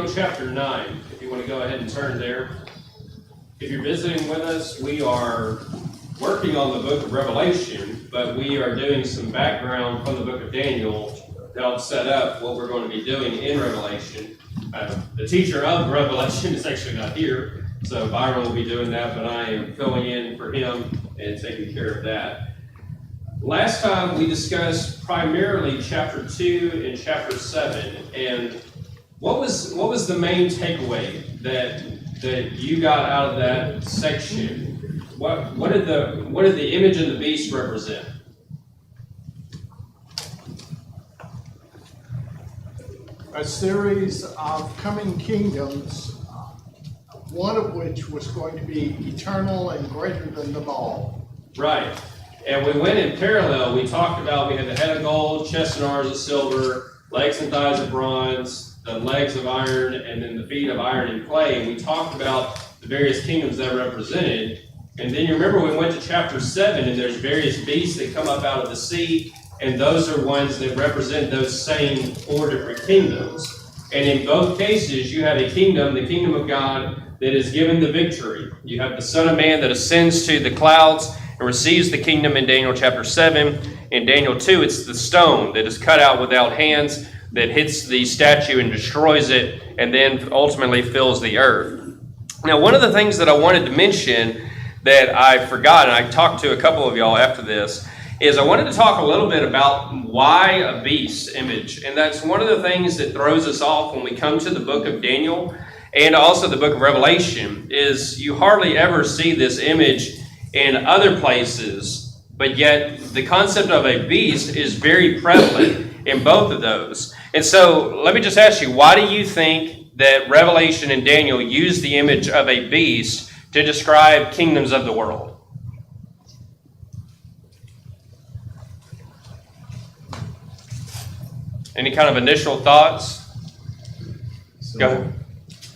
Daniel chapter 9, if you want to go ahead and turn there. If you're visiting with us, we are working on the book of Revelation, but we are doing some background from the book of Daniel to help set up what we're going to be doing in Revelation. The teacher of Revelation is actually not here, so Byron will be doing that, but I am filling in for him and taking care of that. Last time we discussed primarily chapter 2 and chapter 7, and what was the main takeaway that you got out of that section? What did the image of the beast represent? A series of coming kingdoms, one of which was going to be eternal and greater than them all. Right. And we went in parallel. We talked about we had the head of gold, chest and arms of silver, legs and thighs of bronze, the legs of iron, and then the feet of iron and clay. And we talked about the various kingdoms that represented. And then you remember we went to chapter 7, and there's various beasts that come up out of the sea, and those are ones that represent those same 4 different kingdoms. And in both cases, you have a kingdom, the kingdom of God, that is given the victory. You have the Son of Man that ascends to the clouds and receives the kingdom in Daniel chapter 7. In Daniel 2, it's the stone that is cut out without hands that hits the statue and destroys it, and then ultimately fills the earth. Now, one of the things that I wanted to mention that I forgot, and I talked to a couple of y'all after this, is I wanted to talk a little bit about why a beast image. And that's one of the things that throws us off when we come to the book of Daniel and also the book of Revelation, is you hardly ever see this image in other places, but yet the concept of a beast is very prevalent in both of those. And so let me just ask you, why do you think that Revelation and Daniel use the image of a beast to describe kingdoms of the world? Any kind of initial thoughts? Go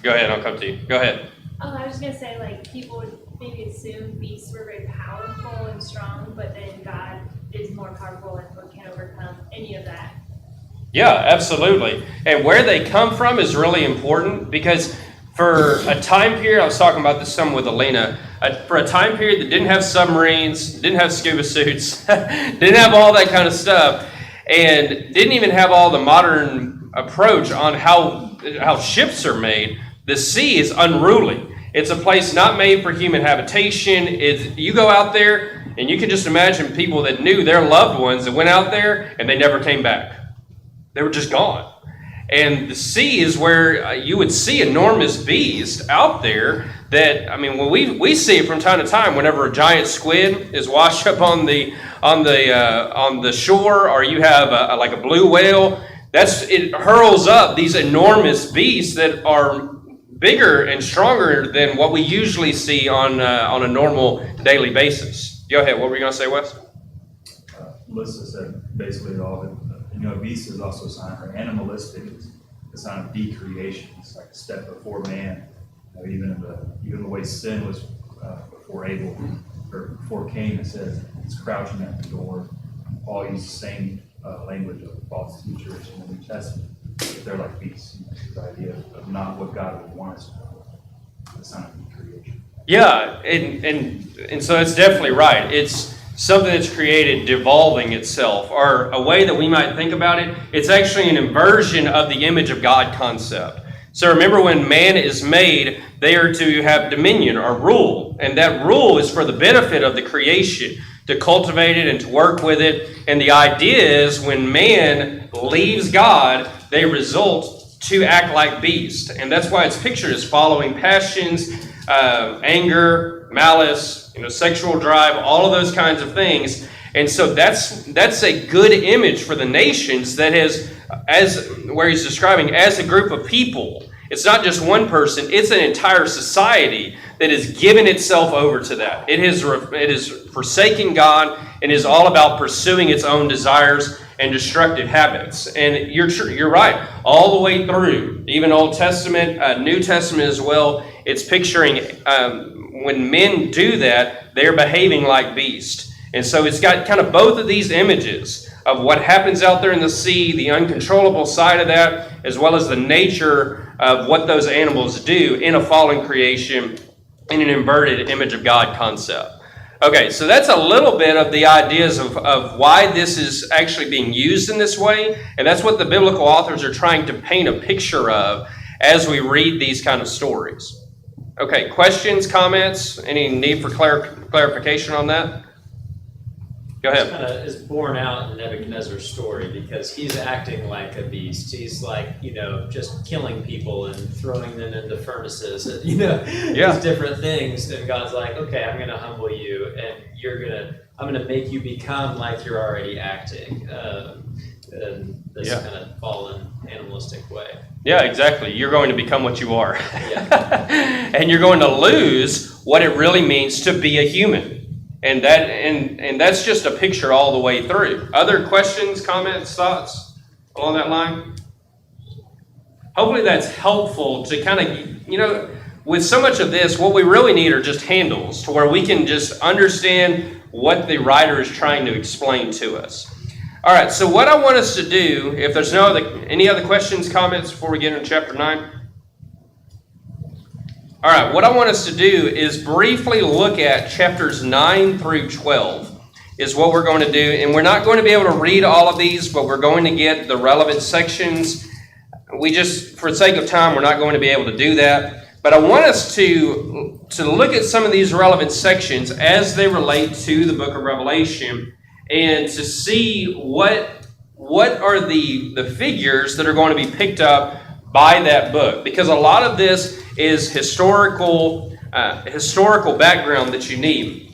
ahead, I'll come to you. Go ahead. I was going to say, like, people would maybe assume beasts were very powerful and strong, but then God is more powerful and can overcome any of that. Yeah, absolutely. And where they come from is really important, because for a time period, I was talking about this some with Alina, for a time period that didn't have submarines, didn't have scuba suits, didn't have all that kind of stuff, and didn't even have all the modern approach on how ships are made, the sea is unruly. It's a place not made for human habitation. You go out there, and you can just imagine people that knew their loved ones that went out there, and they never came back. They were just gone. And the sea is where you would see enormous beasts out there that, I mean, when we see it from time to time, whenever a giant squid is washed up on the shore, or you have like a blue whale, it hurls up these enormous beasts that are bigger and stronger than what we usually see on a normal daily basis. Go ahead. What were you going to say, Wes? Melissa said basically all of it. A beast is also a sign, or animalistic is a sign of decreation. It's like a step before man. Even the way sin was before Abel, or before Cain, it says it's crouching at the door. Paul uses the same language of false teachers in the New Testament. But they're like beasts. It's the idea of not what God would want us to know. It's a sign of decreation. Yeah, and so it's definitely right. It's something that's created devolving itself, or a way that we might think about it, it's actually an inversion of the image of God concept. So remember, when man is made, they are to have dominion or rule, and that rule is for the benefit of the creation, to cultivate it and to work with it. And the idea is when man leaves God, they result to act like beasts. And that's why it's pictured as following passions, anger, malice, sexual drive, all of those kinds of things. And so that's a good image for the nations that where he's describing as a group of people. It's not just one person, it's an entire society that has given itself over to that. It is forsaking God and is all about pursuing its own desires and destructive habits. And you're right, all the way through, even Old Testament, New Testament as well, it's picturing when men do that, they're behaving like beasts. And so it's got kind of both of these images of what happens out there in the sea, the uncontrollable side of that, as well as the nature of what those animals do in a fallen creation, in an inverted image of God concept. Okay, so that's a little bit of the ideas of why this is actually being used in this way, and that's what the biblical authors are trying to paint a picture of as we read these kind of stories. Okay, questions, comments, any need for clarification on that? Go ahead. Kind of is borne out in Nebuchadnezzar's story because he's acting like a beast. He's like, just killing people and throwing them into furnaces and, these different things. And God's like, okay, I'm going to humble you and I'm going to make you become like you're already acting in this kind of fallen animalistic way. Yeah, exactly. You're going to become what you are. Yeah. And you're going to lose what it really means to be a human. And that's just a picture all the way through. Other questions, comments, thoughts along that line? Hopefully that's helpful to kind of, with so much of this, what we really need are just handles to where we can just understand what the writer is trying to explain to us. All right, so what I want us to do, if there's any other questions, comments before we get into chapter 9? All right, what I want us to do is briefly look at chapters 9 through 12 is what we're going to do. And we're not going to be able to read all of these, but we're going to get the relevant sections. For the sake of time, we're not going to be able to do that. But I want us to look at some of these relevant sections as they relate to the book of Revelation and to see what are the figures that are going to be picked up by that book. Because a lot of this is historical background that you need.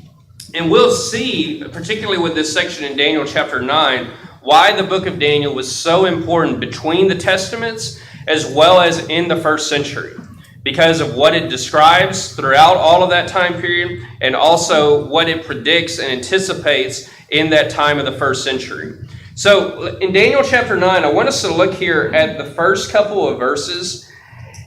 And we'll see, particularly with this section in Daniel chapter 9, why the book of Daniel was so important between the Testaments as well as in the first century, because of what it describes throughout all of that time period and also what it predicts and anticipates in that time of the first century. So in Daniel chapter 9, I want us to look here at the first couple of verses.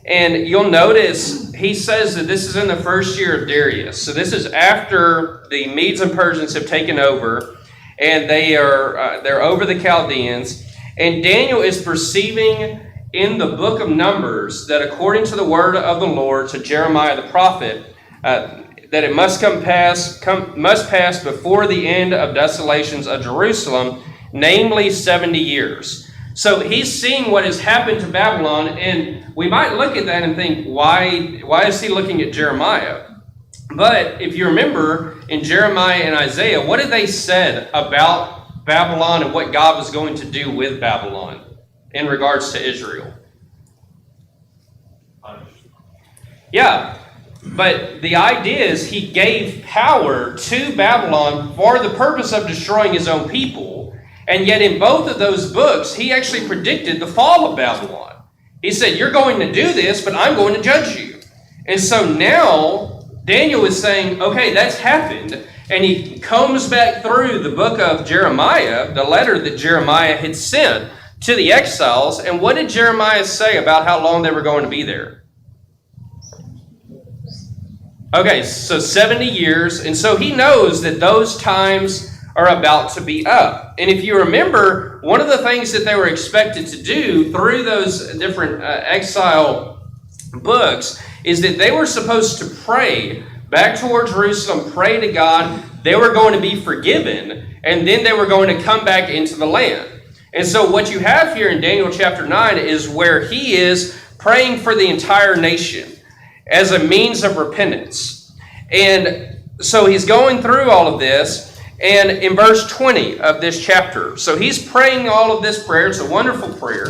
And you'll notice he says that this is in the first year of Darius. So this is after the Medes and Persians have taken over, and they're over the Chaldeans. And Daniel is perceiving in the book of Numbers that according to the word of the Lord to Jeremiah the prophet, that it must pass before the end of desolations of Jerusalem, namely 70 years. So he's seeing what has happened to Babylon, and we might look at that and think, why is he looking at Jeremiah? But if you remember in Jeremiah and Isaiah, what did they said about Babylon and what God was going to do with Babylon in regards to Israel? Yeah, but the idea is he gave power to Babylon for the purpose of destroying his own people. And yet in both of those books, he actually predicted the fall of Babylon. He said, you're going to do this, but I'm going to judge you. And so now Daniel is saying, okay, that's happened. And he combs back through the book of Jeremiah, the letter that Jeremiah had sent to the exiles. And what did Jeremiah say about how long they were going to be there? Okay, so 70 years. And so he knows that those times are about to be up. And if you remember, one of the things that they were expected to do through those different exile books is that they were supposed to pray back toward Jerusalem, pray to God. They were going to be forgiven, and then they were going to come back into the land. And so what you have here in Daniel chapter 9 is where he is praying for the entire nation as a means of repentance. And so he's going through all of this. And in verse 20 of this chapter, so he's praying all of this prayer. It's a wonderful prayer.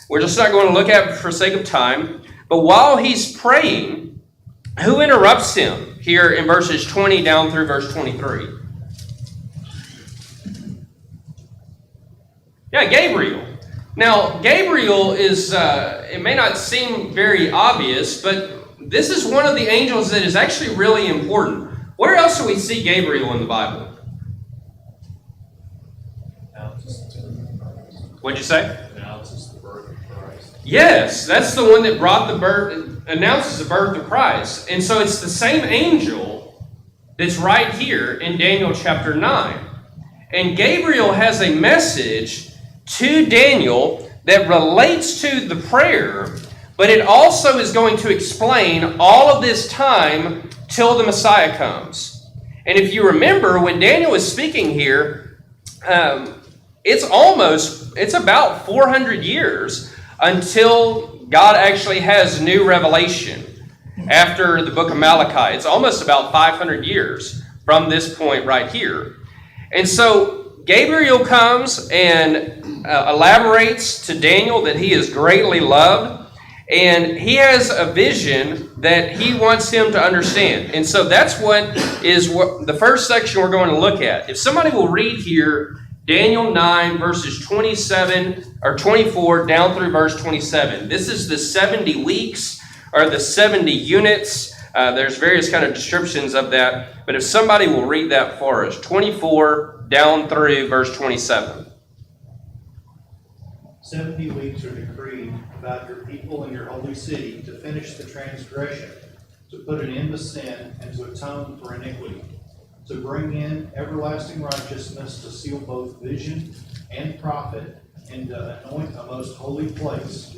We're just not going to look at it for sake of time. But while he's praying, who interrupts him here in verses 20 down through verse 23? Yeah, Gabriel. Now, Gabriel is, it may not seem very obvious, but this is one of the angels that is actually really important. Where else do we see Gabriel in the Bible? What'd you say? Announces the birth of Christ. Yes, that's the one that announces the birth of Christ. And so it's the same angel that's right here in Daniel chapter 9. And Gabriel has a message to Daniel that relates to the prayer, but it also is going to explain all of this time till the Messiah comes. And if you remember, when Daniel is speaking here, it's about 400 years until God actually has new revelation after the book of Malachi. It's almost about 500 years from this point right here. And so Gabriel comes and elaborates to Daniel that he is greatly loved, and he has a vision that he wants him to understand. And so that's what the first section we're going to look at. If somebody will read here Daniel 9 verses 27 or 24 down through verse 27. This is the 70 weeks or the 70 units. There's various kind of descriptions of that. But if somebody will read that for us, 24 down through verse 27. 70 weeks are decreed about your people and your holy city to finish the transgression, to put an end to sin, and to atone for iniquity, to bring in everlasting righteousness, to seal both vision and prophet, and to anoint a most holy place.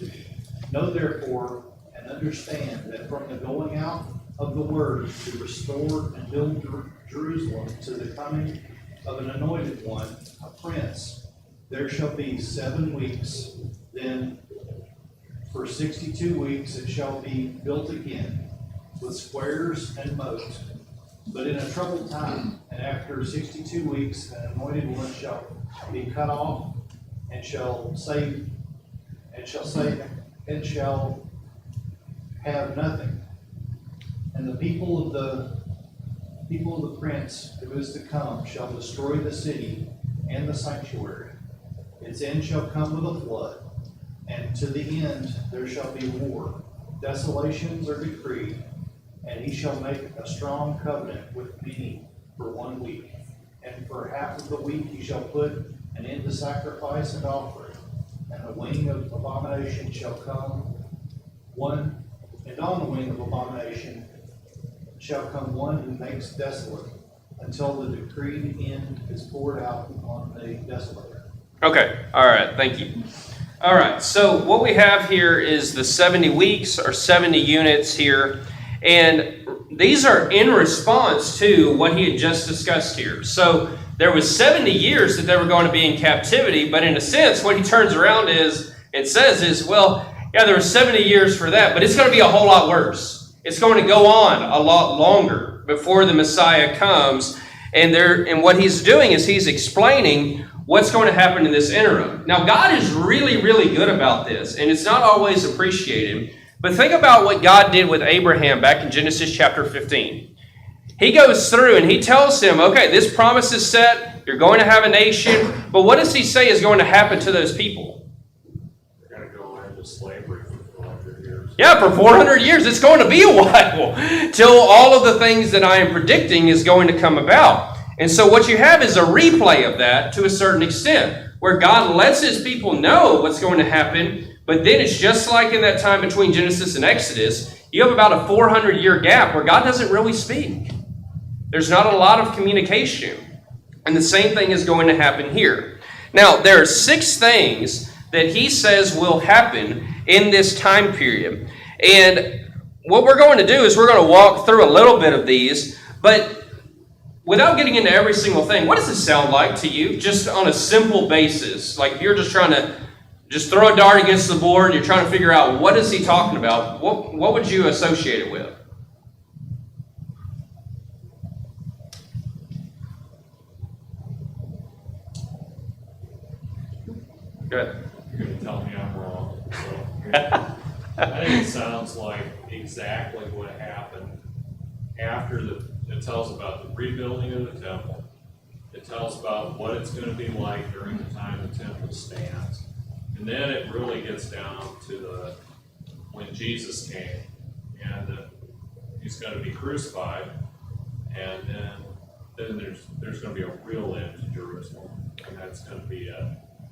Know therefore and understand that from the going out of the word to restore and build Jerusalem to the coming of an anointed one, a prince, there shall be 7 weeks. Then for 62 weeks it shall be built again, with squares and moats. But in a troubled time, and after 62 weeks, an anointed one shall be cut off, and shall have nothing. And the people of the prince who is to come shall destroy the city and the sanctuary. Its end shall come with a flood, and to the end there shall be war. Desolations are decreed, and he shall make a strong covenant with many for 1 week. And for half of the week he shall put an end to sacrifice and offering. And the wing of abomination shall come one, and on the wing of abomination shall come one who makes desolate, until the decreed end is poured out on the desolator. Okay, all right, thank you. All right, so what we have here is the 70 weeks or 70 units here. And these are in response to what he had just discussed here. So there was 70 years that they were going to be in captivity, but in a sense, what he turns around says, well, yeah, there were 70 years for that, but it's going to be a whole lot worse. It's going to go on a lot longer before the Messiah comes. And what he's doing is he's explaining what's going to happen in this interim. Now, God is really, really good about this, and it's not always appreciated. But think about what God did with Abraham back in Genesis chapter 15. He goes through and he tells him, okay, this promise is set. You're going to have a nation. But what does he say is going to happen to those people? They're going to go into slavery for 400 years. Yeah, for 400 years. It's going to be a while till all of the things that I am predicting is going to come about. And so what you have is a replay of that to a certain extent, where God lets his people know what's going to happen. But then it's just like in that time between Genesis and Exodus, you have about a 400-year gap where God doesn't really speak. There's not a lot of communication. And the same thing is going to happen here. Now, there are 6 things that he says will happen in this time period. And what we're going to do is we're going to walk through a little bit of these, but without getting into every single thing, what does this sound like to you? Just on a simple basis. Like if you're just trying to just throw a dart against the board and you're trying to figure out what is he talking about, what would you associate it with? Go ahead. You're going to tell me I'm wrong. So, I think it sounds like exactly what happened after it tells about the rebuilding of the temple. It tells about what it's going to be like during the time the temple stands. And then it really gets down to when Jesus came and he's going to be crucified, and then there's going to be a real end to Jerusalem, and that's going to be it.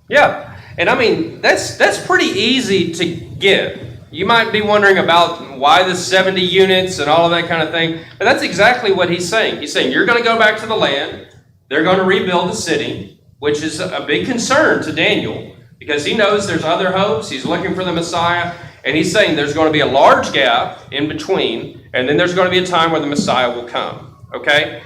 Yeah, and I mean, that's pretty easy to get. You might be wondering about why the 70 units and all of that kind of thing, but that's exactly what he's saying. He's saying you're going to go back to the land, they're going to rebuild the city, which is a big concern to Daniel. because he knows there's other hopes. He's looking for the Messiah, and he's saying there's going to be a large gap in between, and then there's going to be a time where the Messiah will come, okay?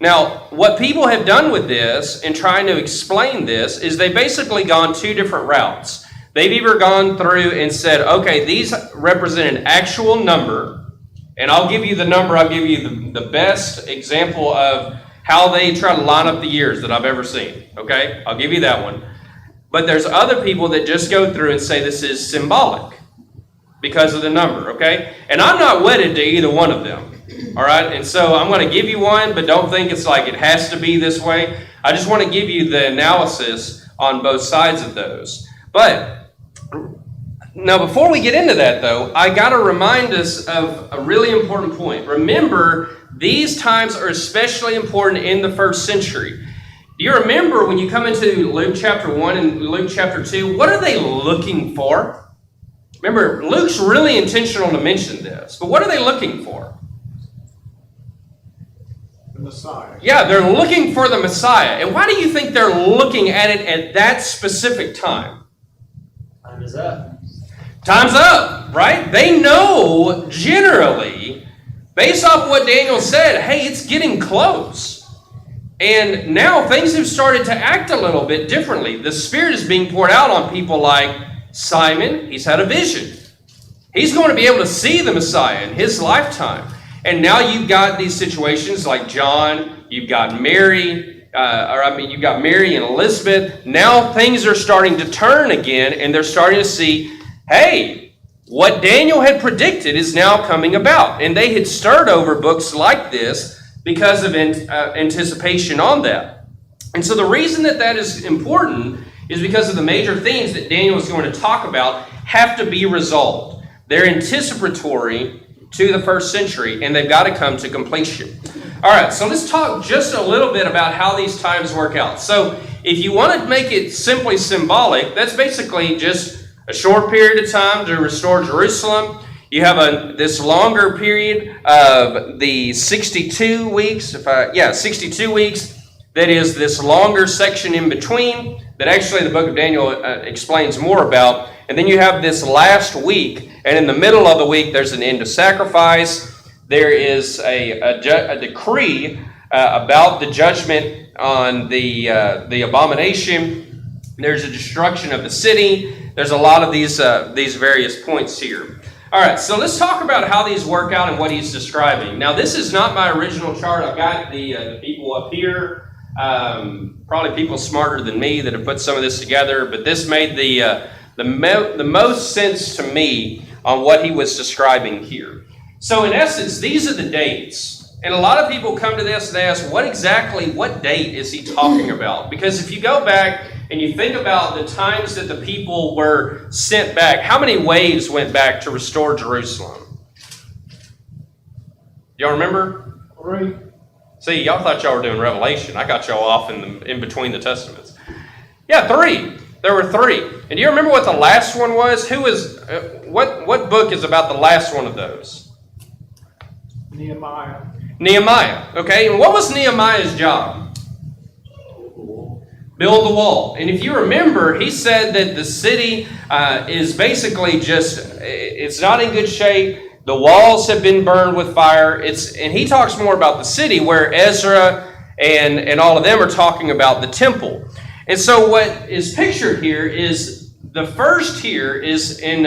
Now, what people have done with this in trying to explain this is they've basically gone two different routes. They've either gone through and said, okay, these represent an actual number, and I'll give you the number, I'll give you the best example of how they try to line up the years that I've ever seen, okay? I'll give you that one. But there's other people that just go through and say this is symbolic because of the number, okay? And I'm not wedded to either one of them, all right? And so I'm going to give you one, but don't think it's like it has to be this way. I just want to give you the analysis on both sides of those. But now, before we get into that, though, I got to remind us of a really important point. Remember, these times are especially important in the first century. Do you remember when you come into Luke chapter 1 and Luke chapter 2, what are they looking for? Remember, Luke's really intentional to mention this, but what are they looking for? The Messiah. Yeah, they're looking for the Messiah. And why do you think they're looking at it at that specific time? Time is up. Time's up, right? They know generally, based off what Daniel said, hey, it's getting close. And now things have started to act a little bit differently. The Spirit is being poured out on people like Simon. He's had a vision. He's going to be able to see the Messiah in his lifetime. And now you've got these situations like John, you've got Mary, you've got Mary and Elizabeth. Now things are starting to turn again, and they're starting to see, hey, what Daniel had predicted is now coming about. And they had stirred over books like this because of anticipation on that. And so the reason that that is important is because of the major themes that Daniel is going to talk about have to be resolved. They're anticipatory to the first century, and they've got to come to completion. All right, so let's talk just a little bit about how these times work out. So if you want to make it simply symbolic, that's basically just a short period of time to restore Jerusalem. You have this longer period of the 62 weeks, 62 weeks. That is this longer section in between that actually the book of Daniel explains more about. And then you have this last week, and in the middle of the week, there's an end of sacrifice. There is a decree about the judgment on the abomination. There's a destruction of the city. There's a lot of these various points here. All right, so let's talk about how these work out and what he's describing. Now, this is not my original chart. I've got the people up here. Probably people smarter than me that have put some of this together, but this made the most sense to me on what he was describing here. So in essence, these are the dates. And a lot of people come to this and they ask, what date is he talking about? Because if you go back and you think about the times that the people were sent back, how many waves went back to restore Jerusalem? Y'all remember? 3. See, y'all thought y'all were doing Revelation. I got y'all off in between the Testaments. Yeah, 3. There were 3. And do you remember what the last one was? What book is about the last one of those? Nehemiah. Nehemiah. Okay, and what was Nehemiah's job? Build the wall. And if you remember, he said that the city is basically it's not in good shape. The walls have been burned with fire. And he talks more about the city, where Ezra and all of them are talking about the temple. And so what is pictured here is the first here is in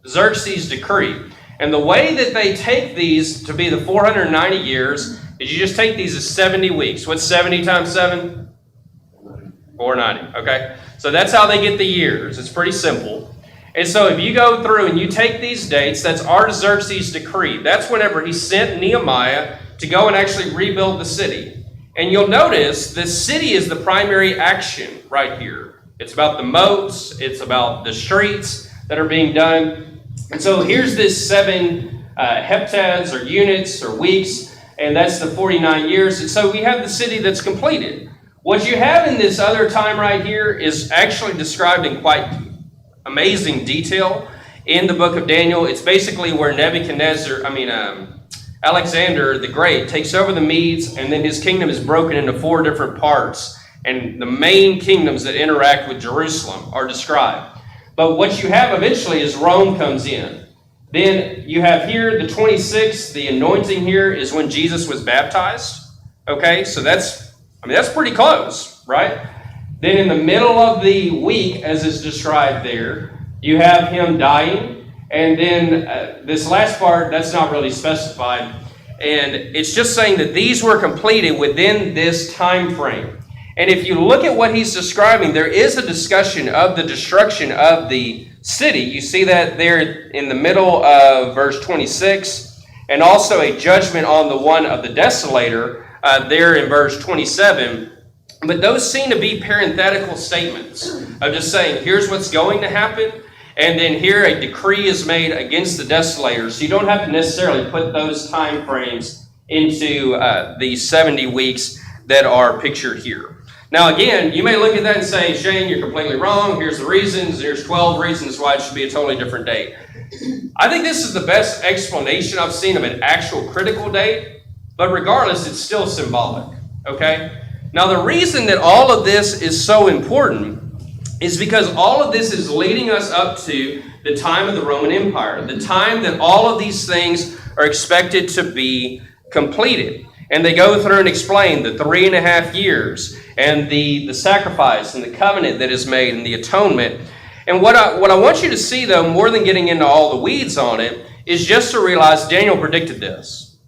Xerxes' decree. And the way that they take these to be the 490 years is you just take these as 70 weeks. What's 70 times 7? 490, okay? So that's how they get the years. It's pretty simple. And so if you go through and you take these dates, that's Artaxerxes' decree. That's whenever he sent Nehemiah to go and actually rebuild the city. And you'll notice the city is the primary action right here. It's about the moats. It's about the streets that are being done. And so here's this 7 heptads or units or weeks, and that's the 49 years. And so we have the city that's completed. What you have in this other time right here is actually described in quite amazing detail in the book of Daniel. It's basically where Alexander the Great takes over the Medes, and then his kingdom is broken into 4 different parts. And the main kingdoms that interact with Jerusalem are described. But what you have eventually is Rome comes in. Then you have here the 26th, the anointing here is when Jesus was baptized. Okay, so that's pretty close, right? Then in the middle of the week, as is described there, you have him dying. And then this last part, that's not really specified. And it's just saying that these were completed within this time frame. And if you look at what he's describing, there is a discussion of the destruction of the city. You see that there in the middle of verse 26, and also a judgment on the one of the desolator there in verse 27. But those seem to be parenthetical statements of just saying, here's what's going to happen, and then here a decree is made against the desolator. So you don't have to necessarily put those time frames into the 70 weeks that are pictured here. Now again, you may look at that and say, Shane, you're completely wrong. Here's the reasons. There's 12 reasons why it should be a totally different date. I think this is the best explanation I've seen of an actual critical date, but regardless, it's still symbolic, okay? Now the reason that all of this is so important is because all of this is leading us up to the time of the Roman Empire, the time that all of these things are expected to be completed. And they go through and explain the 3.5 years and the sacrifice and the covenant that is made and the atonement. And what I want you to see, though, more than getting into all the weeds on it, is just to realize Daniel predicted this.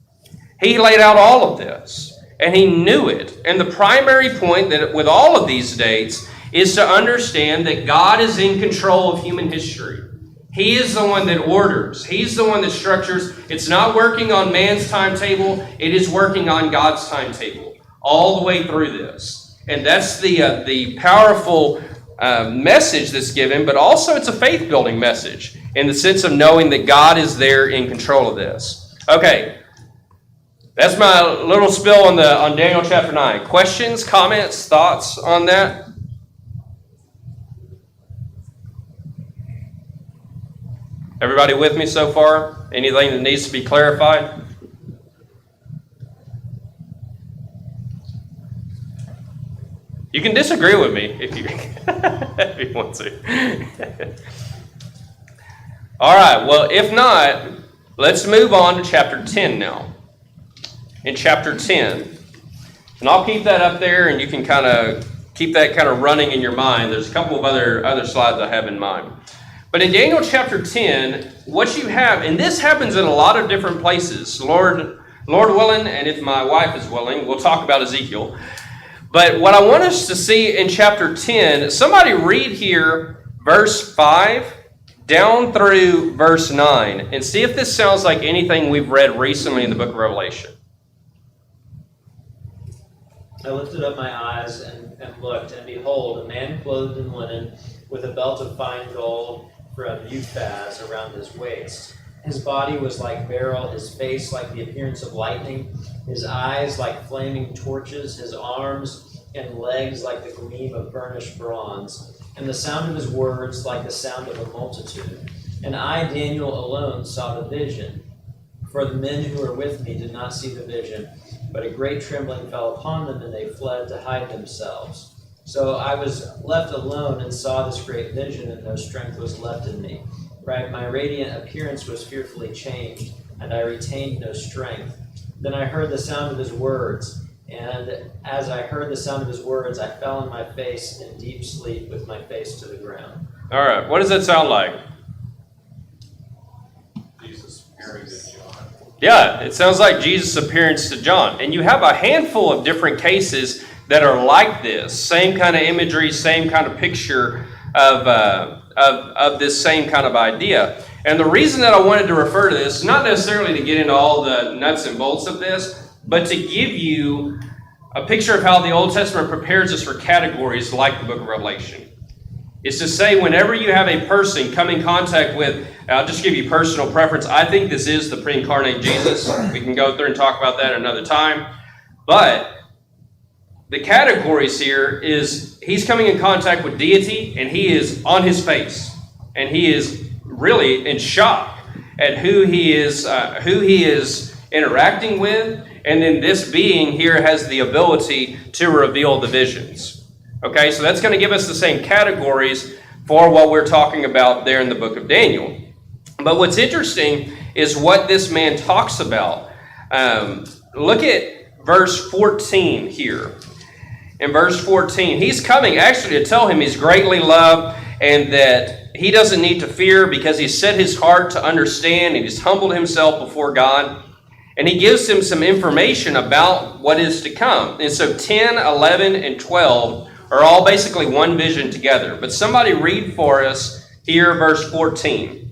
He laid out all of this, and he knew it. And the primary point that with all of these dates is to understand that God is in control of human history. He is the one that orders. He's the one that structures. It's not working on man's timetable. It is working on God's timetable all the way through this. And that's the powerful message that's given, but also it's a faith-building message in the sense of knowing that God is there in control of this. Okay, that's my little spill on Daniel chapter 9. Questions, comments, thoughts on that? Everybody with me so far? Anything that needs to be clarified? You can disagree with me if you, if you want to. All right, well, if not, let's move on to chapter 10 now. In chapter 10, and I'll keep that up there, and you can kind of keep that kind of running in your mind. There's a couple of other slides I have in mind. But in Daniel chapter 10, what you have, and this happens in a lot of different places, Lord willing, and if my wife is willing, we'll talk about Ezekiel. But what I want us to see in chapter 10, somebody read here verse 5 down through verse 9, and see if this sounds like anything we've read recently in the book of Revelation. I lifted up my eyes and looked, and behold, a man clothed in linen, with a belt of fine gold from Uphaz around his waist. His body was like beryl, his face like the appearance of lightning, his eyes like flaming torches, his arms and legs like the gleam of burnished bronze, and the sound of his words like the sound of a multitude. And I, Daniel, alone saw the vision, for the men who were with me did not see the vision, but a great trembling fell upon them, and they fled to hide themselves. So I was left alone and saw this great vision, and no strength was left in me. My radiant appearance was fearfully changed, and I retained no strength. Then I heard the sound of his words, and as I heard the sound of his words, I fell on my face in deep sleep with my face to the ground. All right, what does that sound like? Jesus appearing to John. Yeah, it sounds like Jesus' appearance to John. And you have a handful of different cases that are like this. Same kind of imagery, same kind of picture of this same kind of idea. And the reason that I wanted to refer to this is not necessarily to get into all the nuts and bolts of this, but to give you a picture of how the Old Testament prepares us for categories like the book of Revelation. It's to say whenever you have a person come in contact with, I'll just give you personal preference, I think this is the pre-incarnate Jesus. We can go through and talk about that another time. But the categories here is he's coming in contact with deity, and he is on his face, and he is really in shock at who he is interacting with, and then this being here has the ability to reveal the visions. Okay, so that's going to give us the same categories for what we're talking about there in the book of Daniel. But what's interesting is what this man talks about. Look at verse 14 here. In verse 14, he's coming actually to tell him he's greatly loved and that he doesn't need to fear because he's set his heart to understand and he's humbled himself before God. And he gives him some information about what is to come. And so 10, 11, and 12 are all basically one vision together. But somebody read for us here verse 14.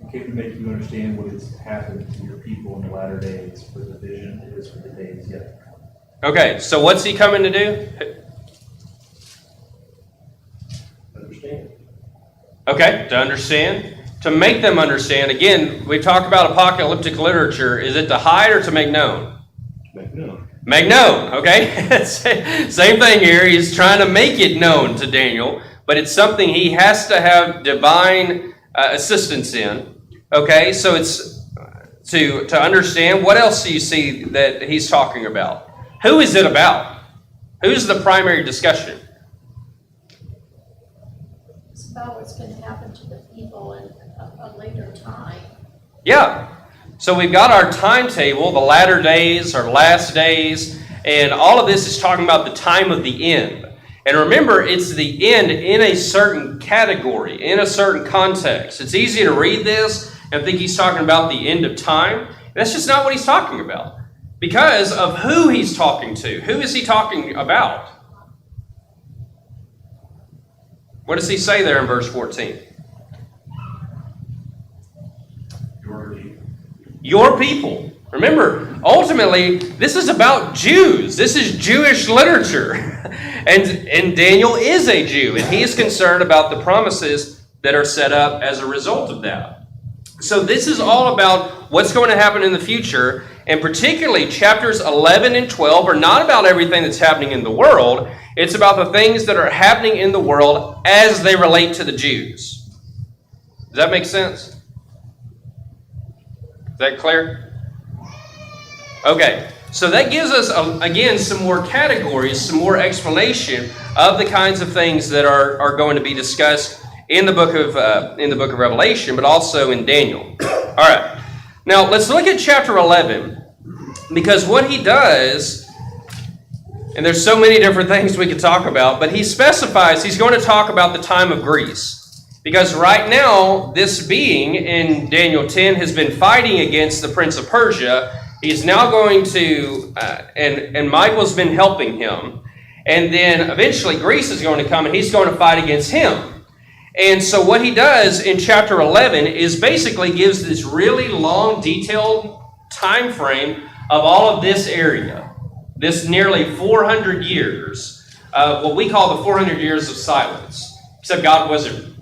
Okay, to make you understand what has happened to your people in the latter days, for the vision it is for the days yet to come. Okay, so what's he coming to do? Understand? Okay, to understand. To make them understand. Again, we talk about apocalyptic literature. Is it to hide or to make known? Make known. Make known, okay? Same thing here. He's trying to make it known to Daniel, but it's something he has to have divine assistance in. Okay, so it's to understand. What else do you see that he's talking about? Who is it about? Who's the primary discussion? It's about what's going to happen to the people in a later time. Yeah. So we've got our timetable, the latter days, our last days, and all of this is talking about the time of the end. And remember, it's the end in a certain category, in a certain context. It's easy to read this and think he's talking about the end of time. That's just not what he's talking about. Because of who he's talking to. Who is he talking about? What does he say there in verse 14? Your people. Remember, ultimately, this is about Jews. This is Jewish literature. And Daniel is a Jew, and he is concerned about the promises that are set up as a result of that. So this is all about what's going to happen in the future, and particularly chapters 11 and 12 are not about everything that's happening in the world. It's about the things that are happening in the world as they relate to the Jews. Does that make sense? Is that clear? Okay, so that gives us, again, some more categories, some more explanation of the kinds of things that are going to be discussed in the book of Revelation, but also in Daniel. All right, now let's look at chapter 11, because what he does, and there's so many different things we could talk about, but he specifies he's going to talk about the time of Greece. Because right now, this being in Daniel 10 has been fighting against the prince of Persia. He's now going to, and Michael's been helping him. And then eventually Greece is going to come and he's going to fight against him. And so what he does in chapter 11 is basically gives this really long, detailed time frame of all of this area. This nearly 400 years of what we call the 400 years of silence. Except God wasn't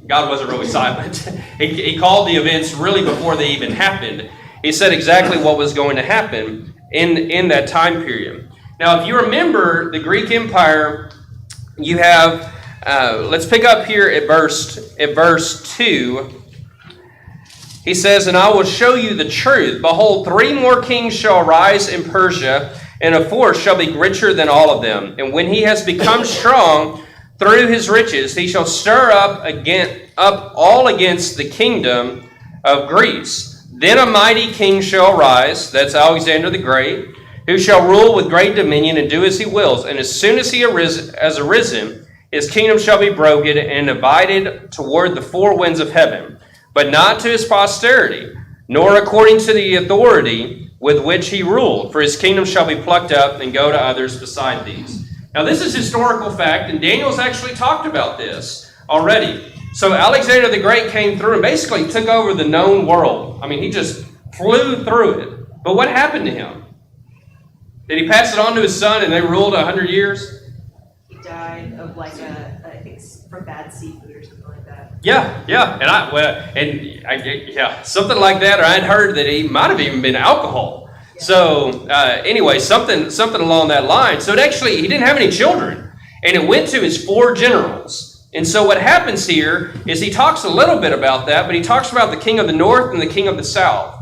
really silent. He called the events really before they even happened. He said exactly what was going to happen in that time period. Now, if you remember the Greek Empire, you have, let's pick up here at verse 2. He says, "And I will show you the truth. Behold, 3 more kings shall arise in Persia, and a 4th shall be richer than all of them. And when he has become strong through his riches, he shall stir up all against the kingdom of Greece. Then a mighty king shall arise," that's Alexander the Great, "who shall rule with great dominion and do as he wills. And as soon as he has arisen, his kingdom shall be broken and divided toward the 4 winds of heaven, but not to his posterity, nor according to the authority with which he ruled. For his kingdom shall be plucked up and go to others beside these." Now this is historical fact, and Daniel's actually talked about this already. So Alexander the Great came through and basically took over the known world. I mean, he just flew through it. But what happened to him? Did he pass it on to his son and they ruled 100 years? He died of I think from bad seafood or something like that. Yeah, something like that. Or I'd heard that he might have even been alcohol. Yeah. So anyway, something along that line. So he didn't have any children, and it went to his 4 generals. And so what happens here is he talks a little bit about that, but he talks about the king of the north and the king of the south.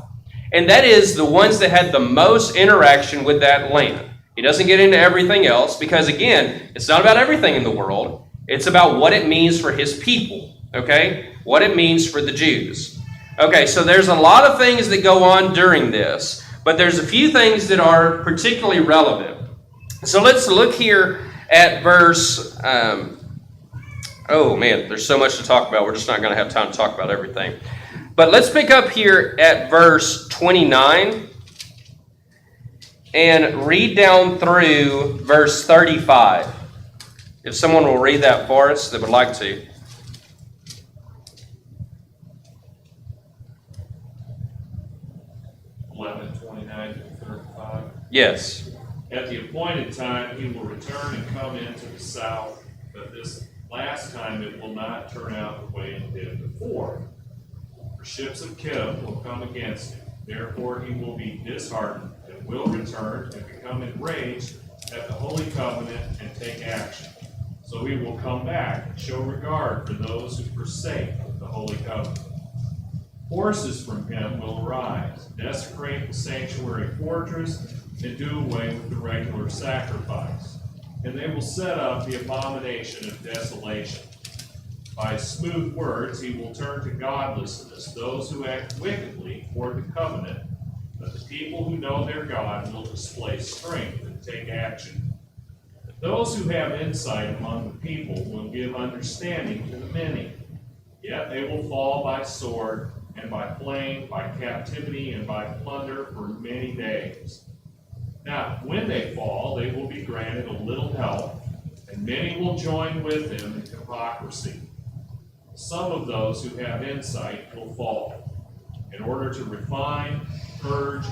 And that is the ones that had the most interaction with that land. He doesn't get into everything else because, again, it's not about everything in the world. It's about what it means for his people, okay? What it means for the Jews. Okay, so there's a lot of things that go on during this, but there's a few things that are particularly relevant. So let's look here at verse, oh man, there's so much to talk about. We're just not going to have time to talk about everything. But let's pick up here at verse 29 and read down through verse 35. If someone will read that for us that would like to. 11:29 to 35. Yes. At the appointed time, he will return and come into the south, but this last time it will not turn out the way it did before. For ships of Kittim will come against him. Therefore he will be disheartened and will return and become enraged at the holy covenant and take action. So he will come back and show regard for those who forsake the holy covenant. Forces from him will arise, desecrate the sanctuary fortress, and do away with the regular sacrifice. And they will set up the abomination of desolation. By smooth words he will turn to godlessness those who act wickedly toward the covenant, but the people who know their God will display strength and take action. Those who have insight among the people will give understanding to the many, yet they will fall by sword, and by flame, by captivity, and by plunder for many days. Now, when they fall, they will be granted a little help, and many will join with them in hypocrisy. Some of those who have insight will fall, in order to refine, purge,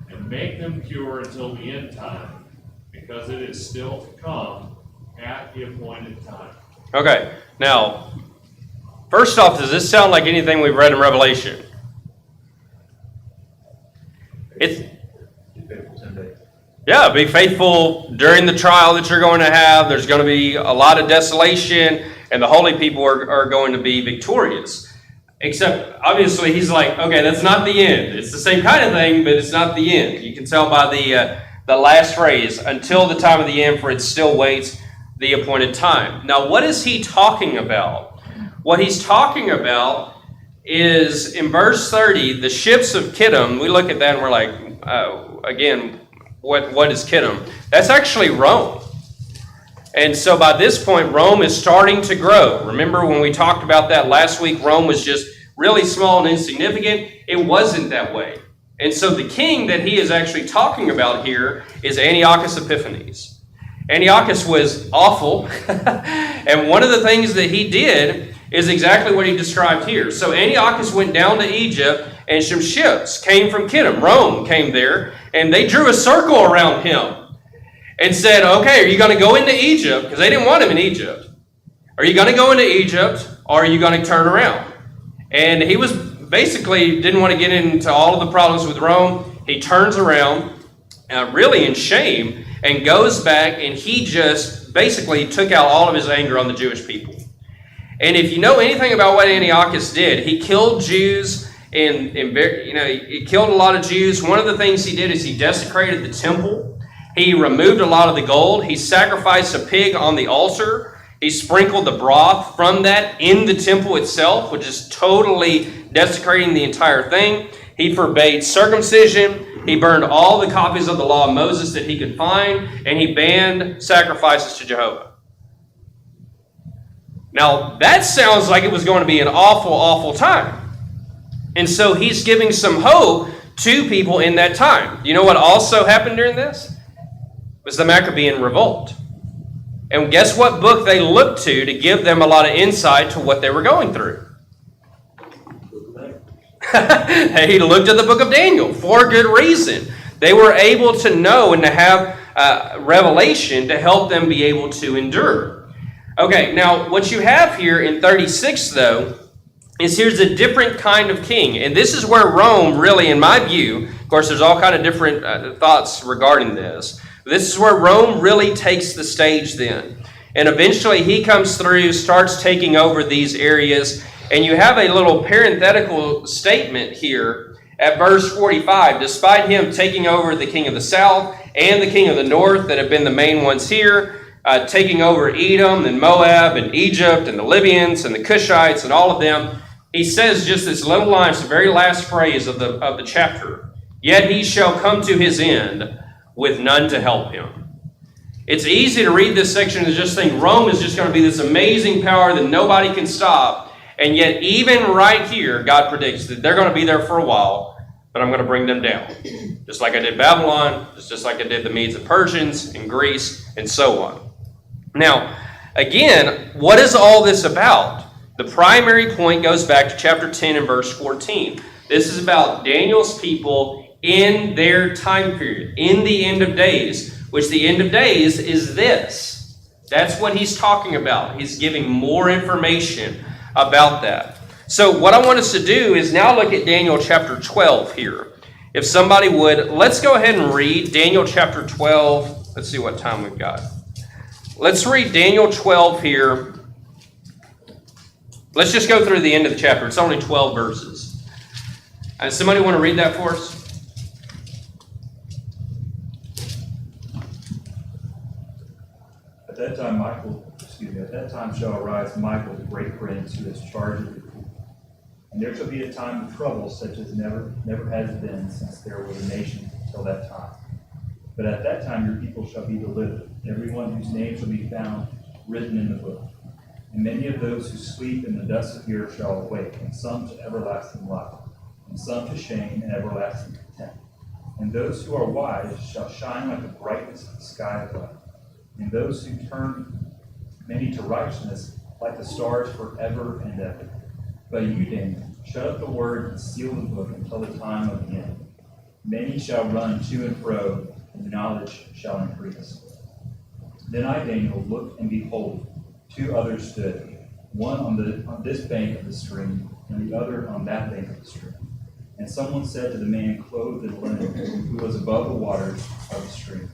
and make them pure until the end time, because it is still to come at the appointed time. Okay, now, first off, does this sound like anything we've read in Revelation? It's, yeah, be faithful during the trial that you're going to have. There's going to be a lot of desolation, and the holy people are going to be victorious. Except, obviously, he's like, okay, that's not the end. It's the same kind of thing, but it's not the end. You can tell by the last phrase, until the time of the end, for it still waits the appointed time. Now, what is he talking about? What he's talking about is, in verse 30, the ships of Kittim. We look at that and we're like, again, what is Kittim? That's actually Rome. And so by this point, Rome is starting to grow. Remember when we talked about that last week, Rome was just really small and insignificant? It wasn't that way. And so the king that he is actually talking about here is Antiochus Epiphanes. Antiochus was awful. And one of the things that he did is exactly what he described here. So Antiochus went down to Egypt, and some ships came from Kittim. Rome came there, and they drew a circle around him and said, okay, are you going to go into Egypt? Because they didn't want him in Egypt. Are you going to go into Egypt, or are you going to turn around? And he was basically didn't want to get into all of the problems with Rome. He turns around, really in shame, and goes back, and he just basically took out all of his anger on the Jewish people. And if you know anything about what Antiochus did, he killed Jews, and he killed a lot of Jews. One of the things he did is he desecrated the temple. He removed a lot of the gold. He sacrificed a pig on the altar. He sprinkled the broth from that in the temple itself, which is totally desecrating the entire thing. He forbade circumcision. He burned all the copies of the law of Moses that he could find, and he banned sacrifices to Jehovah. Now, that sounds like it was going to be an awful, awful time. And so he's giving some hope to people in that time. You know what also happened during this? It was the Maccabean revolt. And guess what book they looked to give them a lot of insight to what they were going through? He looked at the book of Daniel for good reason. They were able to know and to have revelation to help them be able to endure. Okay, now what you have here in 36, though, is here's a different kind of king. And this is where Rome really, in my view, of course, there's all kind of different thoughts regarding this. This is where Rome really takes the stage then. And eventually he comes through, starts taking over these areas. And you have a little parenthetical statement here At verse 45, despite him taking over the king of the south and the king of the north that have been the main ones here, taking over Edom and Moab and Egypt and the Libyans and the Cushites and all of them, he says just this little line, it's the very last phrase of the chapter. Yet he shall come to his end with none to help him. It's easy to read this section and just think Rome is just going to be this amazing power that nobody can stop. And yet even right here, God predicts that they're going to be there for a while, but I'm going to bring them down. Just like I did Babylon, just like I did the Medes and Persians and Greece and so on. Now, again, what is all this about? The primary point goes back to chapter 10 and verse 14. This is about Daniel's people in their time period, in the end of days, which the end of days is this. That's what he's talking about. He's giving more information about that. So what I want us to do is now look at Daniel chapter 12 here. If somebody would, let's go ahead and read Daniel chapter 12. Let's see what time we've got. Let's read Daniel 12 here. Let's just go through the end of the chapter. It's only 12 verses. Somebody want to read that for us? At that time shall arise Michael, the great prince, who has charge of the people. And there shall be a time of trouble such as never has been since there was a nation till that time. But at that time your people shall be delivered, everyone whose name shall be found written in the book. And many of those who sleep in the dust of the earth shall awake, and some to everlasting life, and some to shame and everlasting contempt. And those who are wise shall shine like the brightness of the sky above, and those who turn many to righteousness like the stars forever and ever. But you, Daniel, shut up the word and seal the book until the time of the end. Many shall run to and fro, and knowledge shall increase. Then I, Daniel, looked, and behold, two others stood, one on this bank of the stream, and the other on that bank of the stream. And someone said to the man clothed in linen, who was above the waters of the stream,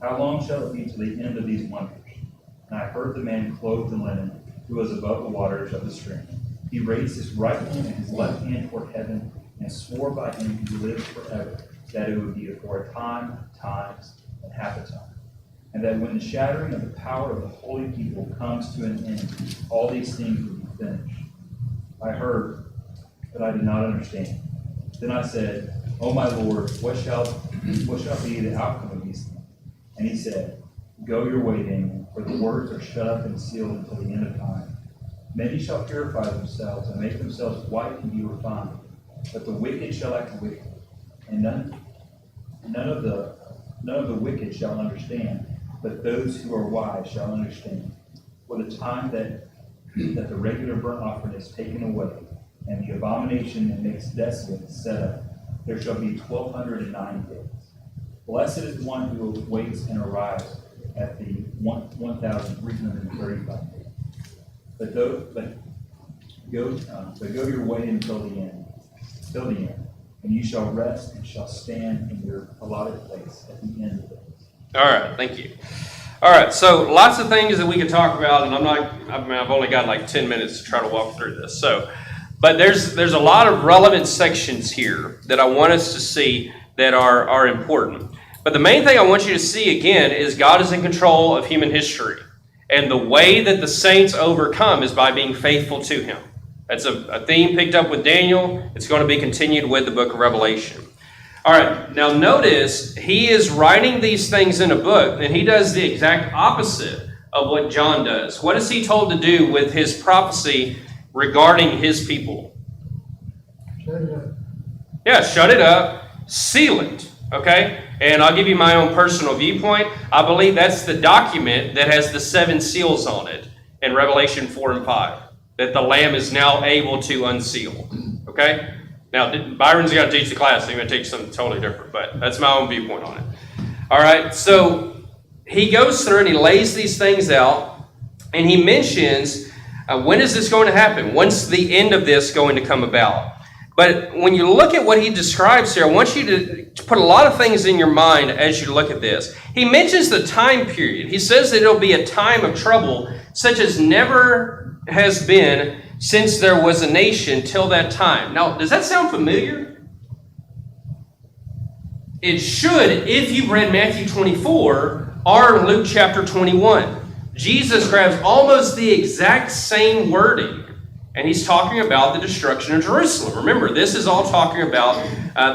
how long shall it be to the end of these wonders? And I heard the man clothed in linen, who was above the waters of the stream. He raised his right hand and his left hand toward heaven, and swore by him who lives forever, that it would be for a time, times, and half a time. And that when the shattering of the power of the holy people comes to an end, all these things will be finished. I heard, but I did not understand. Then I said, O my Lord, what shall be the outcome of these things? And he said, Go your way, Daniel, for the words are shut up and sealed until the end of time. Many shall purify themselves and make themselves white and be refined, but the wicked shall act wicked, and none of the wicked shall understand, but those who are wise shall understand. For the time that the regular burnt offering is taken away, and the abomination that makes desolate is set up, there shall be 1,209 days. Blessed is the one who waits and arrives at the 1,335 days. But go your way until the end, and you shall rest and shall stand in your allotted place at the end of it. All right, thank you. All right, so lots of things that we could talk about, and I've only got like 10 minutes to try to walk through this. But there's a lot of relevant sections here that I want us to see that are important. But the main thing I want you to see again is God is in control of human history. And the way that the saints overcome is by being faithful to him. That's a theme picked up with Daniel. It's going to be continued with the book of Revelation. All right, now notice he is writing these things in a book, and he does the exact opposite of what John does. What is he told to do with his prophecy regarding his people? Shut it up. Yeah, shut it up, seal it, okay? And I'll give you my own personal viewpoint. I believe that's the document that has the 7 seals on it in Revelation 4 and 5, that the Lamb is now able to unseal, okay? Now, Byron's got to teach the class, so he's going to teach something totally different, but that's my own viewpoint on it. All right, so he goes through and he lays these things out, and he mentions when is this going to happen? When's the end of this going to come about? But when you look at what he describes here, I want you to put a lot of things in your mind as you look at this. He mentions the time period. He says that it'll be a time of trouble such as never has been since there was a nation till that time. Now, does that sound familiar? it should, if you read Matthew 24 or Luke chapter 21. Jesus grabs almost the exact same wording, and he's talking about the destruction of Jerusalem. Remember, this is all talking about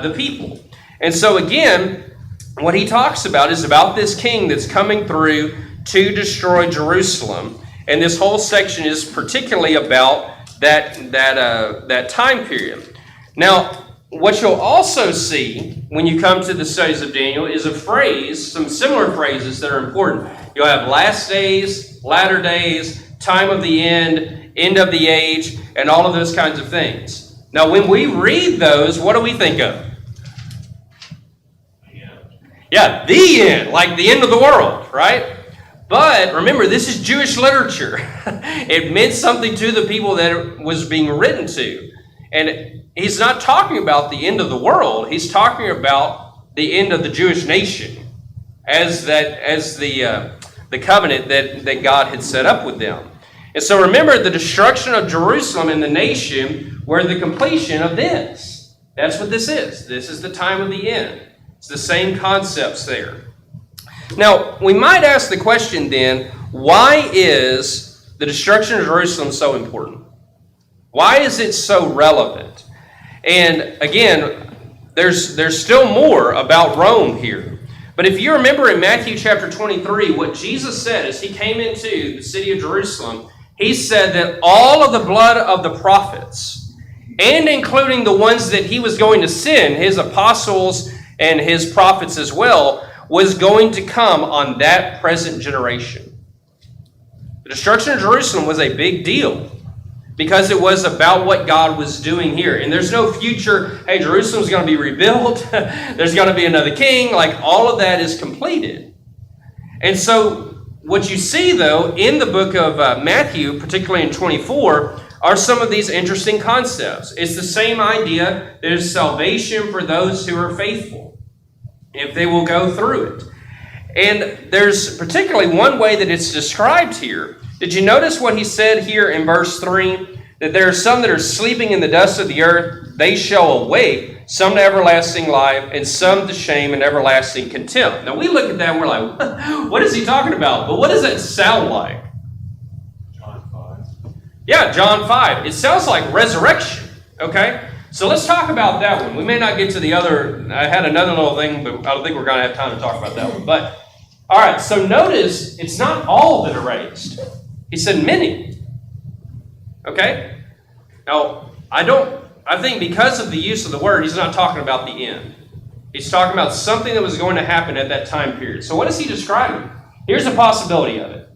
the people. And so again, what he talks about is about this king that's coming through to destroy Jerusalem. And this whole section is particularly about that time period. Now, what you'll also see when you come to the studies of Daniel is a phrase, some similar phrases that are important. You'll have last days, latter days, time of the end of the age, and all of those kinds of things. Now, when we read those, what do we think of? Yeah, the end, like the end of the world, right? But remember, this is Jewish literature. It meant something to the people that it was being written to. And he's not talking about the end of the world. He's talking about the end of the Jewish nation as the covenant that God had set up with them. And so remember, the destruction of Jerusalem and the nation were the completion of this. That's what this is. This is the time of the end. It's the same concepts there. Now, we might ask the question then, why is the destruction of Jerusalem so important? Why is it so relevant? And again, there's still more about Rome here. But if you remember in Matthew chapter 23, what Jesus said as he came into the city of Jerusalem, he said that all of the blood of the prophets, and including the ones that he was going to send, his apostles and his prophets as well, was going to come on that present generation. The destruction of Jerusalem was a big deal because it was about what God was doing here. And there's no future, hey, Jerusalem's going to be rebuilt. There's going to be another king. Like, all of that is completed. And so what you see, though, in the book of Matthew, particularly in 24, are some of these interesting concepts. It's the same idea. There's salvation for those who are faithful, if they will go through it. And there's particularly one way that it's described here. Did you notice what he said here in verse 3? That there are some that are sleeping in the dust of the earth, they shall awake, some to everlasting life, and some to shame and everlasting contempt. Now we look at that and we're like, what is he talking about? But what does that sound like? John 5. Yeah, John 5. It sounds like resurrection, okay? So let's talk about that one. We may not get to the other. I had another little thing, but I don't think we're going to have time to talk about that one. But, all right, so notice it's not all that are raised. He said many. Okay? Now, I think because of the use of the word, he's not talking about the end. He's talking about something that was going to happen at that time period. So what is he describing? Here's a possibility of it.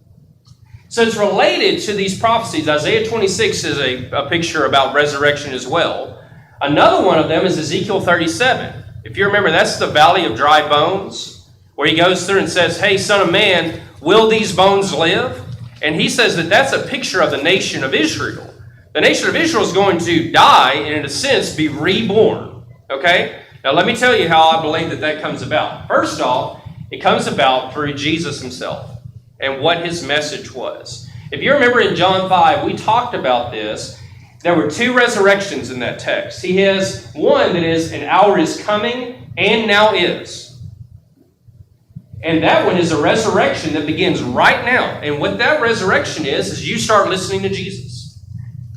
So it's related to these prophecies. Isaiah 26 is a picture about resurrection as well. Another one of them is Ezekiel 37. If you remember, that's the valley of dry bones, where he goes through and says, hey, son of man, will these bones live? And he says that that's a picture of the nation of Israel. The nation of Israel is going to die and, in a sense, be reborn. Okay? Now, let me tell you how I believe that comes about. First off, it comes about through Jesus himself and what his message was. If you remember in John 5, we talked about this. There were two resurrections in that text. He has one that is an hour is coming and now is. And that one is a resurrection that begins right now. And what that resurrection is you start listening to Jesus.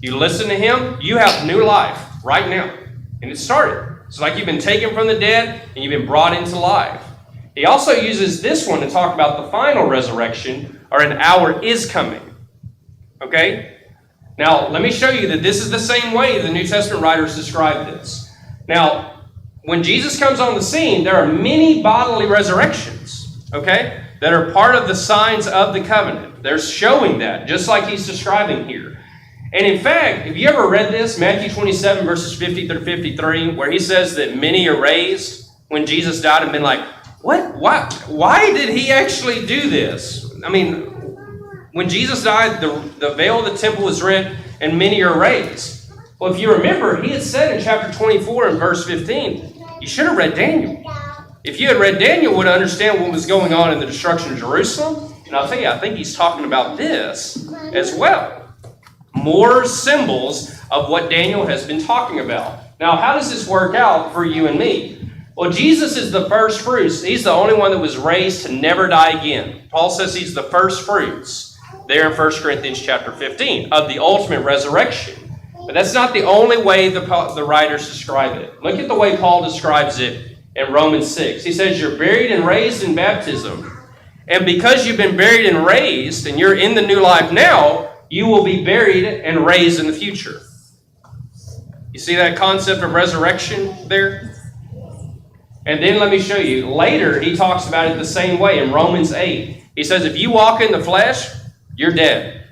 You listen to him, you have new life right now. And it started. It's like you've been taken from the dead and you've been brought into life. He also uses this one to talk about the final resurrection, or an hour is coming. Okay? Now, let me show you that this is the same way the New Testament writers describe this. Now, when Jesus comes on the scene, there are many bodily resurrections, okay, that are part of the signs of the covenant. They're showing that, just like he's describing here. And in fact, have you ever read this, Matthew 27, verses 50 through 53, where he says that many are raised when Jesus died and been like, what? Why did he actually do this? I mean, when Jesus died, the veil of the temple was rent and many are raised. Well, if you remember, he had said in chapter 24 and verse 15, you should have read Daniel. If you had read Daniel, you would understand what was going on in the destruction of Jerusalem. And I'll tell you, I think he's talking about this as well. More symbols of what Daniel has been talking about. Now, how does this work out for you and me? Well, Jesus is the first fruits. He's the only one that was raised to never die again. Paul says he's the first fruits there in 1 Corinthians chapter 15 of the ultimate resurrection. But that's not the only way the writers describe it. Look at the way Paul describes it in Romans 6. He says, you're buried and raised in baptism. And because you've been buried and raised, and you're in the new life now, you will be buried and raised in the future. You see that concept of resurrection there? And then let me show you. Later, he talks about it the same way in Romans 8. He says, if you walk in the flesh, you're dead.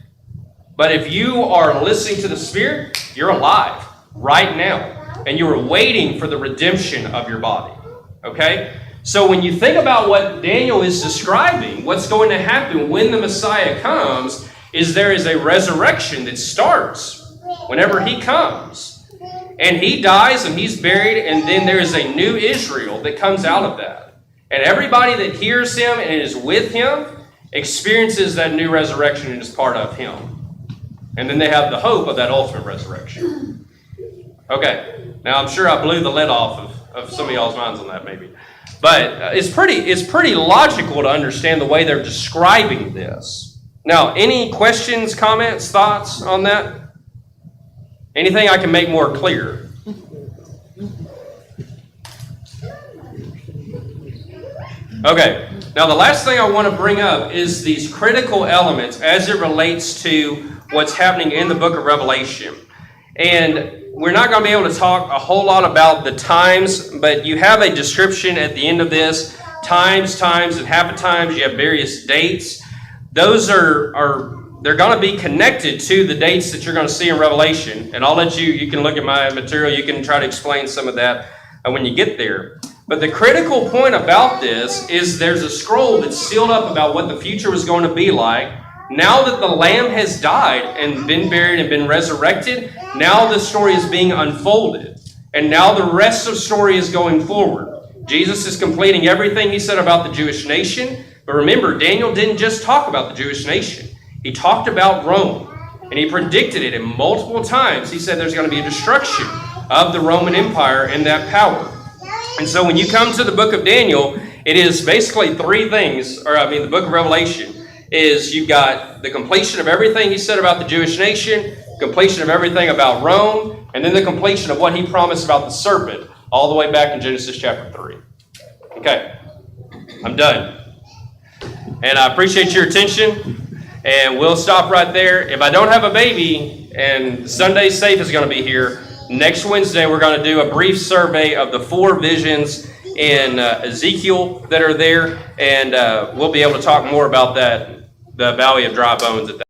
But if you are listening to the Spirit, you're alive right now. And you are waiting for the redemption of your body. Okay? So when you think about what Daniel is describing, what's going to happen when the Messiah comes, is there is a resurrection that starts whenever he comes. And he dies and he's buried, and then there is a new Israel that comes out of that. And everybody that hears him and is with him experiences that new resurrection and is part of him. And then they have the hope of that ultimate resurrection. Okay, now I'm sure I blew the lid off of some of y'all's minds on that maybe. But it's pretty logical to understand the way they're describing this. Now, any questions, comments, thoughts on that? Anything I can make more clear? Okay, now the last thing I want to bring up is these critical elements as it relates to what's happening in the book of Revelation. And we're not going to be able to talk a whole lot about the times, but you have a description at the end of this. Times, and half a times. You have various dates. Those they're going to be connected to the dates that you're going to see in Revelation. And I'll let you can look at my material. You can try to explain some of that when you get there. But the critical point about this is there's a scroll that's sealed up about what the future was going to be like. Now that the Lamb has died and been buried and been resurrected, now the story is being unfolded. And now the rest of the story is going forward. Jesus is completing everything he said about the Jewish nation. But remember, Daniel didn't just talk about the Jewish nation. He talked about Rome. And he predicted it in multiple times. He said there's going to be a destruction of the Roman Empire and that power. And so when you come to the book of Daniel, it is basically three things, the book of Revelation is you've got the completion of everything he said about the Jewish nation, completion of everything about Rome, and then the completion of what he promised about the serpent, all the way back in Genesis chapter 3. Okay, I'm done. And I appreciate your attention, and we'll stop right there. If I don't have a baby, and Sunday Safe is going to be here, next Wednesday we're going to do a brief survey of the 4 visions in Ezekiel that are there, and we'll be able to talk more about that, the Valley of Dry Bones at that